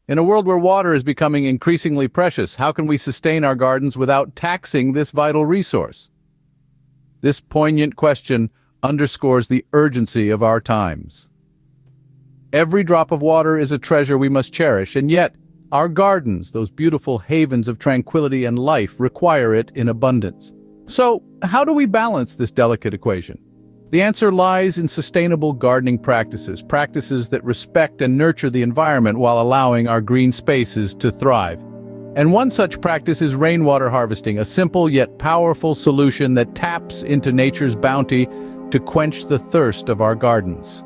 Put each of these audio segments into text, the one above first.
In a world where water is becoming increasingly precious, how can we sustain our gardens without taxing this vital resource? This poignant question underscores the urgency of our times. Every drop of water is a treasure we must cherish, and yet, our gardens, those beautiful havens of tranquility and life, require it in abundance. So, how do we balance this delicate equation? The answer lies in sustainable gardening practices that respect and nurture the environment while allowing our green spaces to thrive. And one such practice is rainwater harvesting, a simple yet powerful solution that taps into nature's bounty to quench the thirst of our gardens.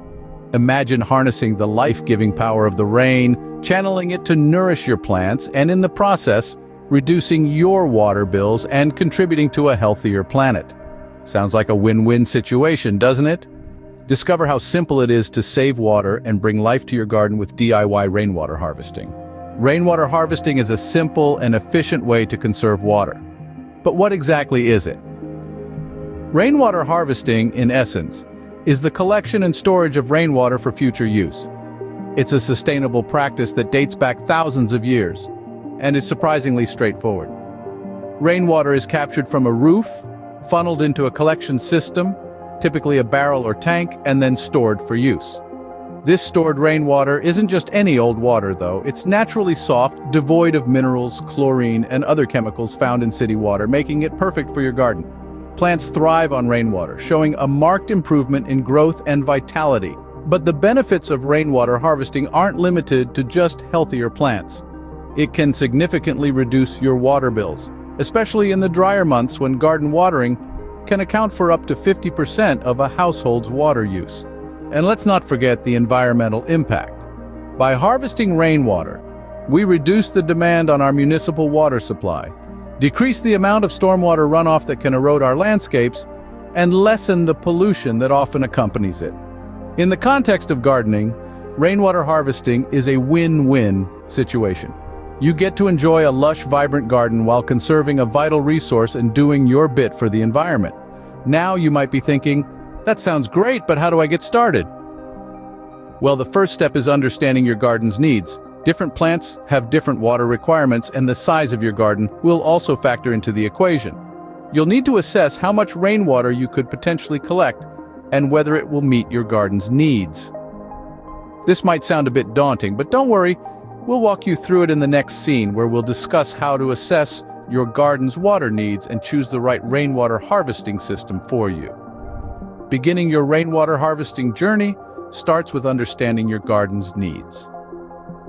Imagine harnessing the life-giving power of the rain, channeling it to nourish your plants, and in the process, reducing your water bills and contributing to a healthier planet. Sounds like a win-win situation, doesn't it? Discover how simple it is to save water and bring life to your garden with DIY rainwater harvesting. Rainwater harvesting is a simple and efficient way to conserve water. But what exactly is it? Rainwater harvesting, in essence, is the collection and storage of rainwater for future use. It's a sustainable practice that dates back thousands of years and is surprisingly straightforward. Rainwater is captured from a roof, funneled into a collection system, typically a barrel or tank, and then stored for use. This stored rainwater isn't just any old water, though. It's naturally soft, devoid of minerals, chlorine, and other chemicals found in city water, making it perfect for your garden. Plants thrive on rainwater, showing a marked improvement in growth and vitality. But the benefits of rainwater harvesting aren't limited to just healthier plants. It can significantly reduce your water bills, especially in the drier months when garden watering can account for up to 50% of a household's water use. And let's not forget the environmental impact. By harvesting rainwater, we reduce the demand on our municipal water supply, decrease the amount of stormwater runoff that can erode our landscapes, and lessen the pollution that often accompanies it. In the context of gardening, rainwater harvesting is a win-win situation. You get to enjoy a lush, vibrant garden while conserving a vital resource and doing your bit for the environment. Now you might be thinking, that sounds great, but how do I get started? Well, the first step is understanding your garden's needs. Different plants have different water requirements, and the size of your garden will also factor into the equation. You'll need to assess how much rainwater you could potentially collect and whether it will meet your garden's needs. This might sound a bit daunting, but don't worry. We'll walk you through it in the next scene, where we'll discuss how to assess your garden's water needs and choose the right rainwater harvesting system for you. Beginning your rainwater harvesting journey starts with understanding your garden's needs.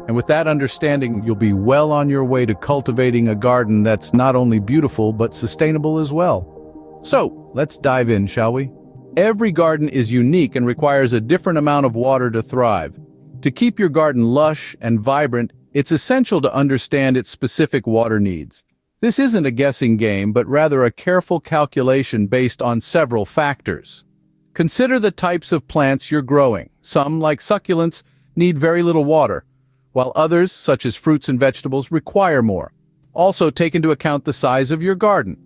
And with that understanding, you'll be well on your way to cultivating a garden that's not only beautiful, but sustainable as well. So, let's dive in, shall we? Every garden is unique and requires a different amount of water to thrive. To keep your garden lush and vibrant, it's essential to understand its specific water needs. This isn't a guessing game, but rather a careful calculation based on several factors. Consider the types of plants you're growing. Some, like succulents, need very little water, while others, such as fruits and vegetables, require more. Also, take into account the size of your garden.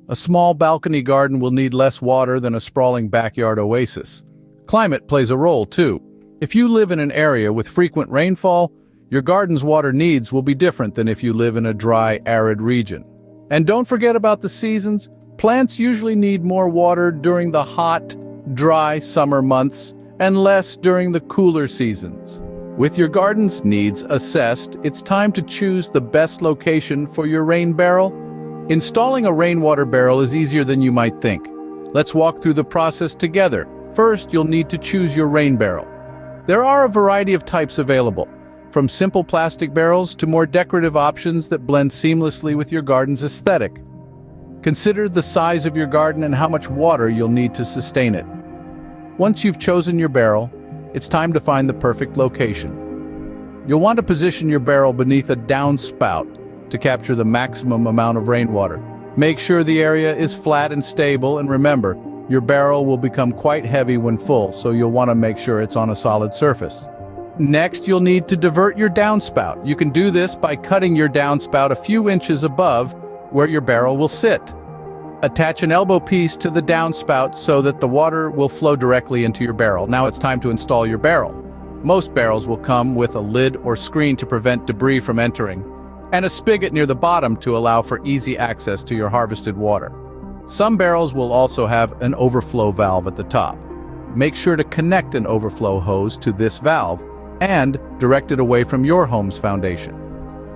A small balcony garden will need less water than a sprawling backyard oasis. Climate plays a role, too. If you live in an area with frequent rainfall, your garden's water needs will be different than if you live in a dry, arid region. And don't forget about the seasons. Plants usually need more water during the hot, dry summer months and less during the cooler seasons. With your garden's needs assessed, it's time to choose the best location for your rain barrel. Installing a rainwater barrel is easier than you might think. Let's walk through the process together. First, you'll need to choose your rain barrel. There are a variety of types available, from simple plastic barrels to more decorative options that blend seamlessly with your garden's aesthetic. Consider the size of your garden and how much water you'll need to sustain it. Once you've chosen your barrel, it's time to find the perfect location. You'll want to position your barrel beneath a downspout to capture the maximum amount of rainwater. Make sure the area is flat and stable, and remember, your barrel will become quite heavy when full, so you'll want to make sure it's on a solid surface. Next, you'll need to divert your downspout. You can do this by cutting your downspout a few inches above where your barrel will sit. Attach an elbow piece to the downspout so that the water will flow directly into your barrel. Now it's time to install your barrel. Most barrels will come with a lid or screen to prevent debris from entering, and a spigot near the bottom to allow for easy access to your harvested water. Some barrels will also have an overflow valve at the top. Make sure to connect an overflow hose to this valve and direct it away from your home's foundation.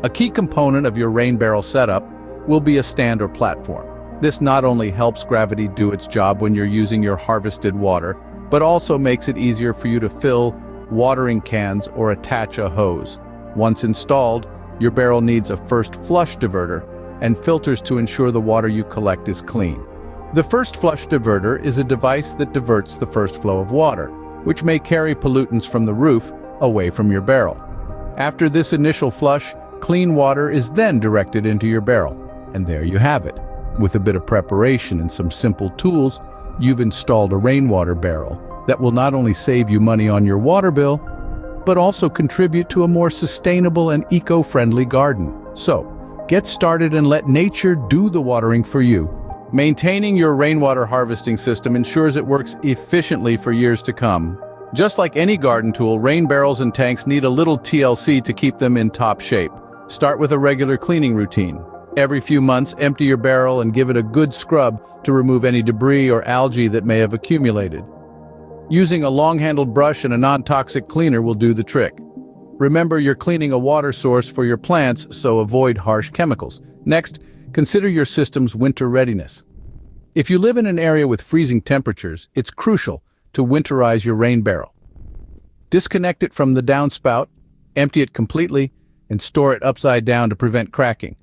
A key component of your rain barrel setup will be a stand or platform. This not only helps gravity do its job when you're using your harvested water, but also makes it easier for you to fill watering cans or attach a hose. Once installed, your barrel needs a first flush diverter and filters to ensure the water you collect is clean. The first flush diverter is a device that diverts the first flow of water, which may carry pollutants from the roof away from your barrel. After this initial flush, clean water is then directed into your barrel. And there you have it. With a bit of preparation and some simple tools, you've installed a rainwater barrel that will not only save you money on your water bill, but also contribute to a more sustainable and eco-friendly garden. So, get started and let nature do the watering for you. Maintaining your rainwater harvesting system ensures it works efficiently for years to come. Just like any garden tool, rain barrels and tanks need a little TLC to keep them in top shape. Start with a regular cleaning routine. Every few months, empty your barrel and give it a good scrub to remove any debris or algae that may have accumulated. Using a long-handled brush and a non-toxic cleaner will do the trick. Remember, you're cleaning a water source for your plants, so avoid harsh chemicals. Next, consider your system's winter readiness. If you live in an area with freezing temperatures, it's crucial to winterize your rain barrel. Disconnect it from the downspout, empty it completely, and store it upside down to prevent cracking.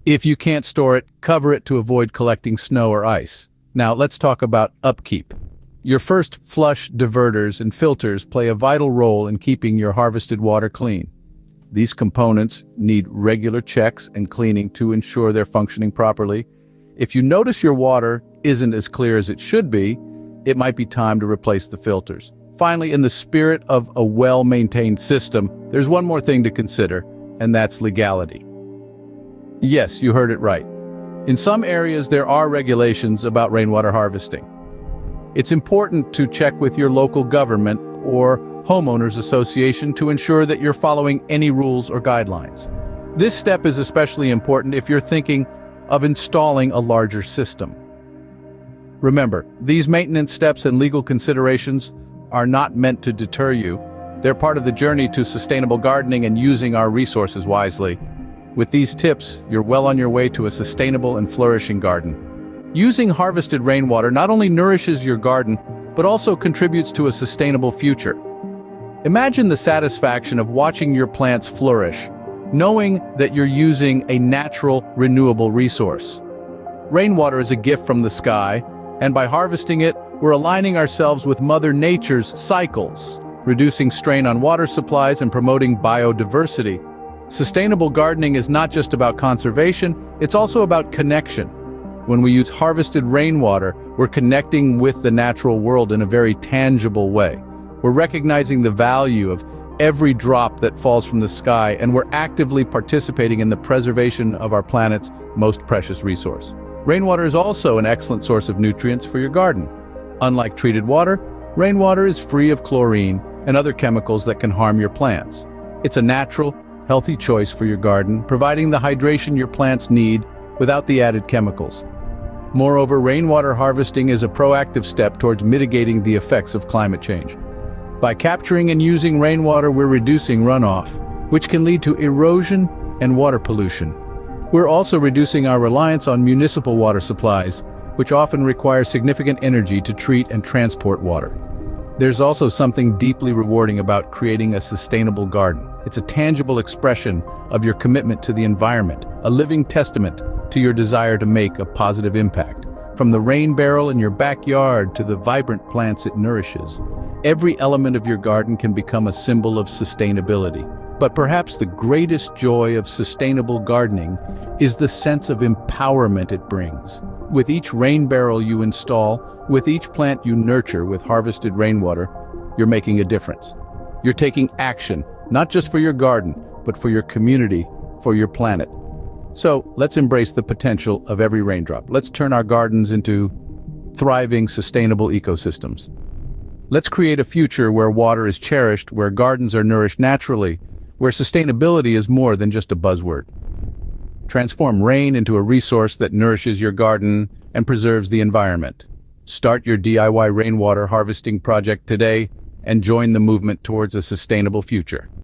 If you can't store it, cover it to avoid collecting snow or ice. Now, let's talk about upkeep. Your first flush diverters and filters play a vital role in keeping your harvested water clean. These components need regular checks and cleaning to ensure they're functioning properly. If you notice your water isn't as clear as it should be, it might be time to replace the filters. Finally, in the spirit of a well-maintained system, there's one more thing to consider, and that's legality. Yes, you heard it right. In some areas, there are regulations about rainwater harvesting. It's important to check with your local government or homeowners association to ensure that you're following any rules or guidelines. This step is especially important if you're thinking of installing a larger system. Remember, these maintenance steps and legal considerations are not meant to deter you. They're part of the journey to sustainable gardening and using our resources wisely. With these tips, you're well on your way to a sustainable and flourishing garden. Using harvested rainwater not only nourishes your garden, but also contributes to a sustainable future. Imagine the satisfaction of watching your plants flourish, knowing that you're using a natural, renewable resource. Rainwater is a gift from the sky, and by harvesting it, we're aligning ourselves with Mother Nature's cycles, reducing strain on water supplies and promoting biodiversity. Sustainable gardening is not just about conservation, it's also about connection. When we use harvested rainwater, we're connecting with the natural world in a very tangible way. We're recognizing the value of every drop that falls from the sky, and we're actively participating in the preservation of our planet's most precious resource. Rainwater is also an excellent source of nutrients for your garden. Unlike treated water, rainwater is free of chlorine and other chemicals that can harm your plants. It's a natural, healthy choice for your garden, providing the hydration your plants need without the added chemicals. Moreover, rainwater harvesting is a proactive step towards mitigating the effects of climate change. By capturing and using rainwater, we're reducing runoff, which can lead to erosion and water pollution. We're also reducing our reliance on municipal water supplies, which often require significant energy to treat and transport water. There's also something deeply rewarding about creating a sustainable garden. It's a tangible expression of your commitment to the environment, a living testament to your desire to make a positive impact. From the rain barrel in your backyard to the vibrant plants it nourishes, every element of your garden can become a symbol of sustainability. But perhaps the greatest joy of sustainable gardening is the sense of empowerment it brings. With each rain barrel you install, with each plant you nurture with harvested rainwater, you're making a difference. You're taking action, not just for your garden, but for your community, for your planet. So let's embrace the potential of every raindrop. Let's turn our gardens into thriving, sustainable ecosystems. Let's create a future where water is cherished, where gardens are nourished naturally, where sustainability is more than just a buzzword. Transform rain into a resource that nourishes your garden and preserves the environment. Start your DIY rainwater harvesting project today and join the movement towards a sustainable future.